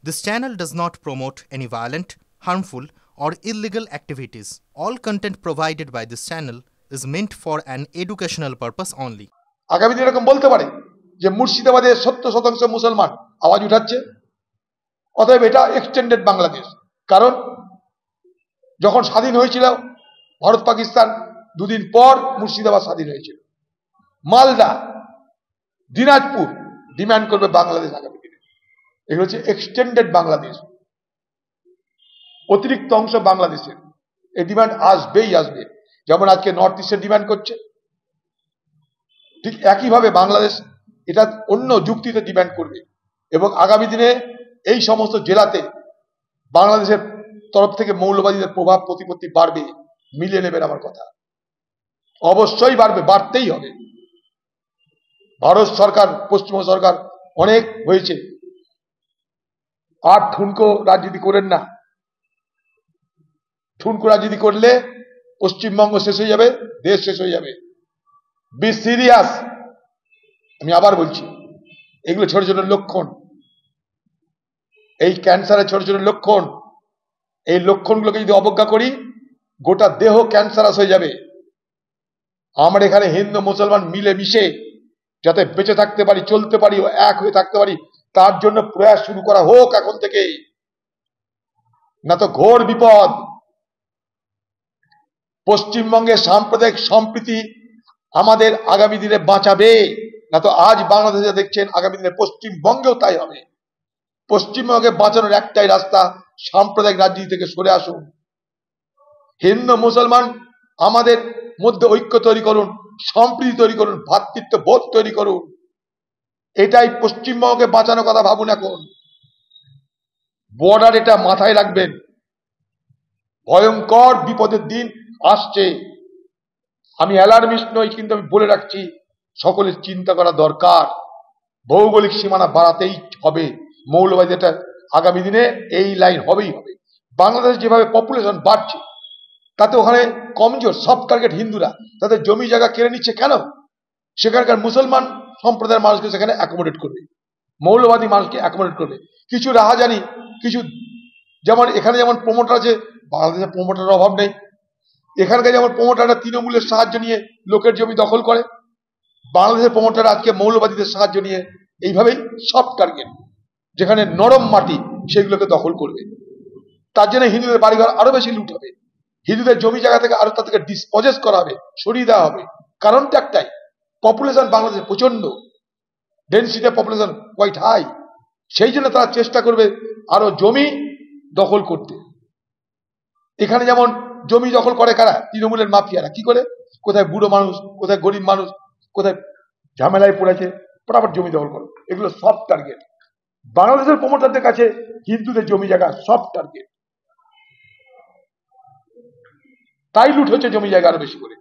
This channel does not promote any violent, harmful, or illegal activities. All content provided by this channel is meant for an educational purpose only. আগামী দিনে এরকম বলতে পারে যে মুর্শিদাবাদে 70% মুসলমান আওয়াজ উঠাচ্ছে, অতএব এটা এক্সটেন্ডেড বাংলাদেশ। কারণ যখন স্বাধীন হয়েছিল ভারত পাকিস্তান, দুদিন পর মুর্শিদাবাদ স্বাধীন হয়েছিল। মালদা, দিনাজপুর ডিমান্ড করবে বাংলাদেশ আগামী দিনে। এগুলো হচ্ছে এক্সটেন্ডেড বাংলাদেশ, অতিরিক্ত অংশ বাংলাদেশের। এই ডিমান্ড আসবেই আসবে। যেমন আজকে নর্থ ইস্টের ডিমান্ড করছে, ঠিক একইভাবে বাংলাদেশ এটা অন্য যুক্তিতে ডিমান্ড করবে। এবং আগামী দিনে এই সমস্ত জেলাতে বাংলাদেশের তরফ থেকে মৌলবাদীদের প্রভাব প্রতিপত্তি বাড়বে। মিলিয়ে নেবেন আমার কথা, অবশ্যই বাড়বে, বাড়তেই হবে। ভারত সরকার, পশ্চিমবঙ্গ সরকার অনেক হয়েছে, আর ঠুনকো রাজনীতি করেন না। ঠুনকো রাজনীতি করলে পশ্চিমবঙ্গ শেষ হয়ে যাবে, দেশ শেষ হয়ে যাবে। Be serious. আমি আবার বলছি, এগুলো ছোট ছোট লক্ষণ, এই ক্যান্সারের ছোট ছোট লক্ষণ। এই লক্ষণগুলোকে যদি অবজ্ঞা করি, গোটা দেহ ক্যান্সারাস হয়ে যাবে। আমরা এখানে হিন্দু মুসলমান মিলে মিশে যাতে বেঁচে থাকতে পারি, চলতে পারি, এক হয়ে থাকতে পারি, তার জন্য প্রয়াস শুরু করা হোক এখন থেকে, না তো ঘোর বিপদ। পশ্চিমবঙ্গের সাম্প্রদায়িক সম্প্রীতি আমাদের আগামী দিনে বাঁচাবে, না তো আজ বাংলাদেশে দেখছেন আগামী দিনে পশ্চিমবঙ্গেও তাই হবে। পশ্চিমবঙ্গে বাঁচানোর একটাই রাস্তা, সাম্প্রদায়িক রাজনীতি থেকে সরে আসুন। হিন্দু মুসলমান আমাদের মধ্যে ঐক্য তৈরি করুন, সম্প্রীতি তৈরি করুন, ভ্রাতৃত্ব বোধ তৈরি করুন। এটাই পশ্চিমবঙ্গকে বাঁচানোর কথা ভাবুন। এখন বর্ডার, এটা মাথায় রাখবেন। ভয়ঙ্কর বিপদের দিন আসছে। আমি অ্যালার্মিস্ট নই, কিন্তু আমি বলে রাখছি, সকলের চিন্তা করা দরকার। ভৌগোলিক সীমানা বাড়াতেই হবে। মৌলবাদী এটা আগামী দিনে এই লাইন হবেই হবে। বাংলাদেশ যেভাবে পপুলেশন বাড়ছে, তাতে ওখানে কমজোর সফট টার্গেট হিন্দুরা তাদের জমি জায়গা কেড়ে নিচ্ছে। কেন? সেখানকার মুসলমান সম্প্রদায়ের মানুষকে সেখানে অ্যাকোমোডেট করবে, মৌলবাদী মানুষকে অ্যাকোমোডেট করবে। কিছু রাহাজানি, কিছু, যেমন এখানে যেমন প্রমোটার আছে, বাংলাদেশে প্রমোটারের অভাব নেই। এখানকার যেমন প্রমোটাররা তৃণমূলের সাহায্য নিয়ে লোকের জমি দখল করে, বাংলাদেশের প্রমোটার আজকে মৌলবাদীদের সাহায্য নিয়ে এইভাবেই সফট টার্গেট, যেখানে নরম মাটি, সেগুলোকে দখল করবে। তার জন্য হিন্দুদের বাড়িঘর আরো বেশি লুট হবে, হিন্দুদের জমি জায়গা থেকে আরো তা থেকে ডিসপজেস করা হবে, সরিয়ে দেওয়া হবে। কারণটা একটাই, পপুলেশন বাংলাদেশে প্রচন্ড, ডেন্সিটি পপুলেশন কোয়াইট হাই। সেই জন্য তারা চেষ্টা করবে আরো জমি দখল করতে। এখানে যেমন জমি দখল করে কারা? তৃণমূলের মাফিয়ারা। কি করে? কোথায় বুড়ো মানুষ, কোথায় গরিব মানুষ, কোথায় ঝামেলায় পড়েছে, ফটাফট জমি দখল করে। এগুলো সফট টার্গেট। বাংলাদেশের প্রমোটারদের কাছে হিন্দুদের জমি জায়গা সফট টার্গেট, তাই লুট হচ্ছে জমি জায়গা আরো বেশি করে।